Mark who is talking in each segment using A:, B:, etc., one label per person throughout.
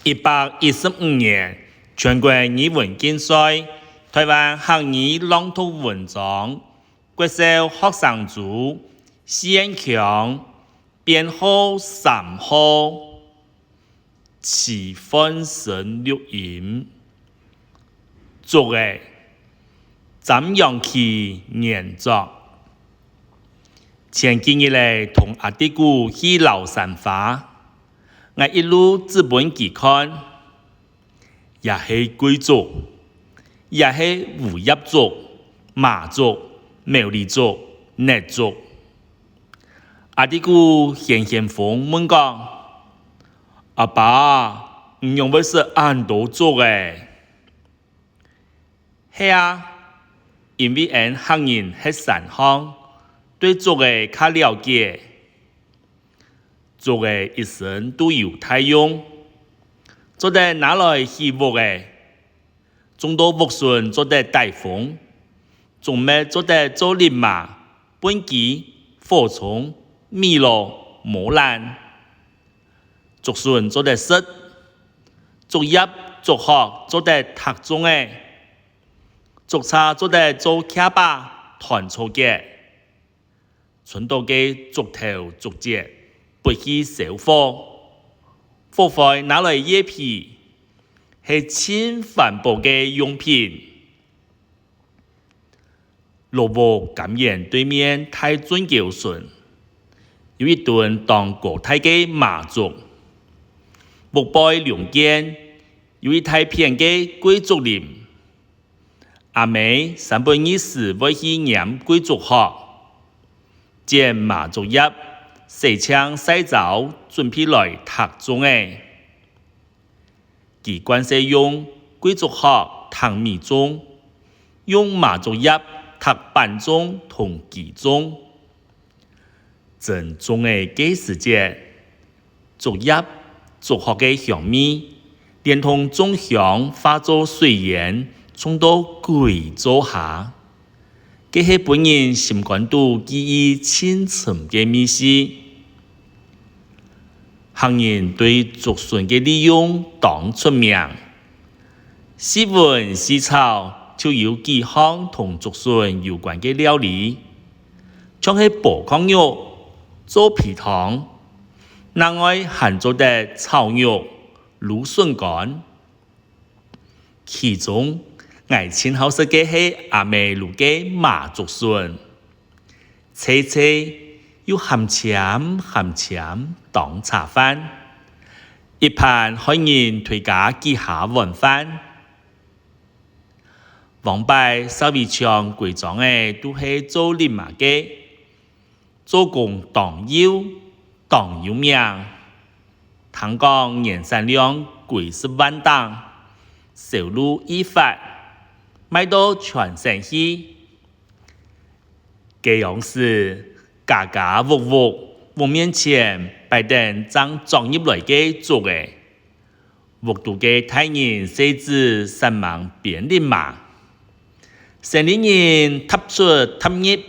A: 115年全国语文竞赛，台湾客语朗读文章，国手学生组，先强，编号3号，齐翻身录音，作的张阳琪原作。前几日来同阿弟姑去崂山花。我一路资本期看，也是贵族，也是无业族、马族、苗栗族、内族。阿弟姑闲风问讲：“阿爸，唔用不是按多族诶？”是啊，因为俺客人喺山乡，对族诶较了解。族的一生都有太用，做得拿来希望的，种到木笋做得大风，种咩做得做林马、本鸡、火虫、米罗、磨兰，竹笋做得实，竹叶、竹壳做得读中的，竹叉做得做卡巴、团草嘅，存到嘅竹头、竹节。不去烧火，火灰拿来叶皮，是轻环保的用品。萝卜感言对面太尊教顺，有一顿当国泰的马族，木背两间，有一太片的贵族林。阿妹320会去念贵族学，见马族业。洗枪洗澡，准备来读中诶。其关系用贵族学读米中，用马族业读班中同期中。正中诶几时节，族业族学嘅香米，连同中香化作水盐，冲到贵州下。这是本人心感到记忆深沉的秘思。行人对竹笋的利用当出名，细闻细草就有几项同竹笋有关的料理，像是薄糠肉、做皮汤，另外还做的炒肉、芦笋干，其中。我亲好食嘅係阿妹滷嘅麻竹筍，脆脆又鹹鹹當茶飯，一盤可人推介幾下碗飯。往擺稍微像貴莊嘅都係做林麻嘅，做工當有名，聽講年產量幾十萬擔，收入1發。賣到全城去，這樣是家家戶戶我面前擺定將裝入來嘅做嘅，屋度嘅大人細子三忙變林嘛，城里人踏出踏入，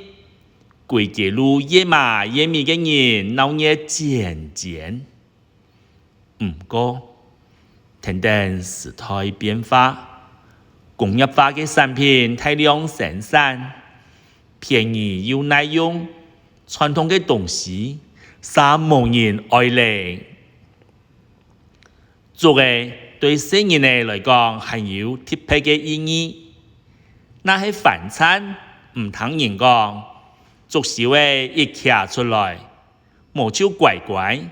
A: 歸街路野馬野米嘅人鬧熱漸，唔過聽定時代變化。工業化嘅產品大量生產，便宜又耐用，傳統嘅東西啥冇人愛嚟。做嘅對世人嚟講係有特別嘅意義。那係飯餐唔通人講，做少嘅一徛出來，冇就乖乖，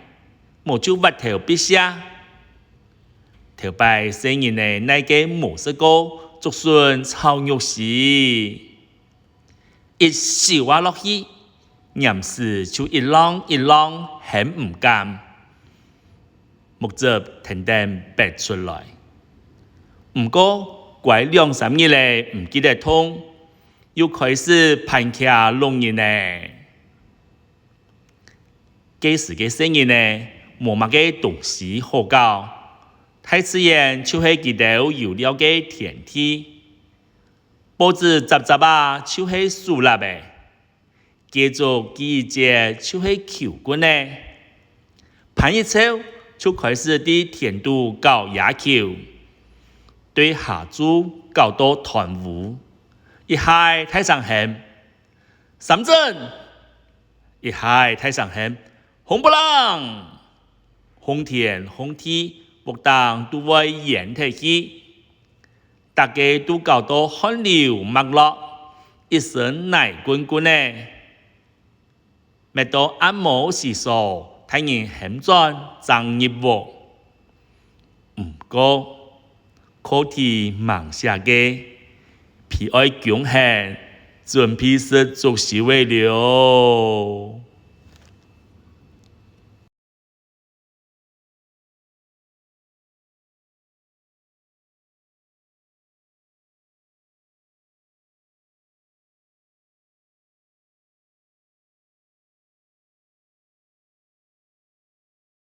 A: 冇就屈頭必下。頭擺世人嘅那個冇食過。竹筍炒肉絲，一燒下落去，鹽絲就一浪很唔甘，木汁停定白出來。唔過過2-3日嚟唔記得痛，又開始攀起龍人呢。幾時嘅生意呢？冇乜嘅東西好搞。太自然就係見到有料嘅天梯，報紙雜啊，就係樹立嘅，繼續記憶節就係球棍呢，攀一抽就开始伫田度搞野球，对下注搞到团舞，一下太上线，三振，一下太上线，红不啷，红天红地，木当都会演体去，大家都搞到汗流墨落，一身奶滚滚的，每到按摩时数。睇人險轉爭入喎，唔過課題忙寫嘅，偏愛強項，準備是做事為了。